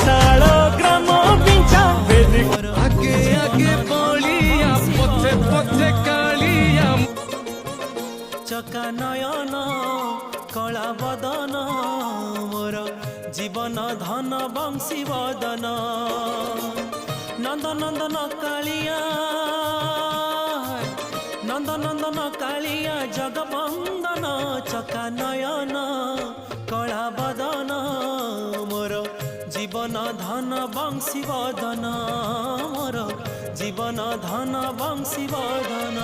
शाल ग्राम पिंचा आगे आगे बलिया पथे पथे कालिया चका नयन कला बदन मोर जीवन धन बंशी बदन नंद नंदन कालिया नंद नंदन कालिया जगबंदन चका नयन कला बदन मोर जीवन धन बंशी बदन मोर जीवन धन बंशी बदन।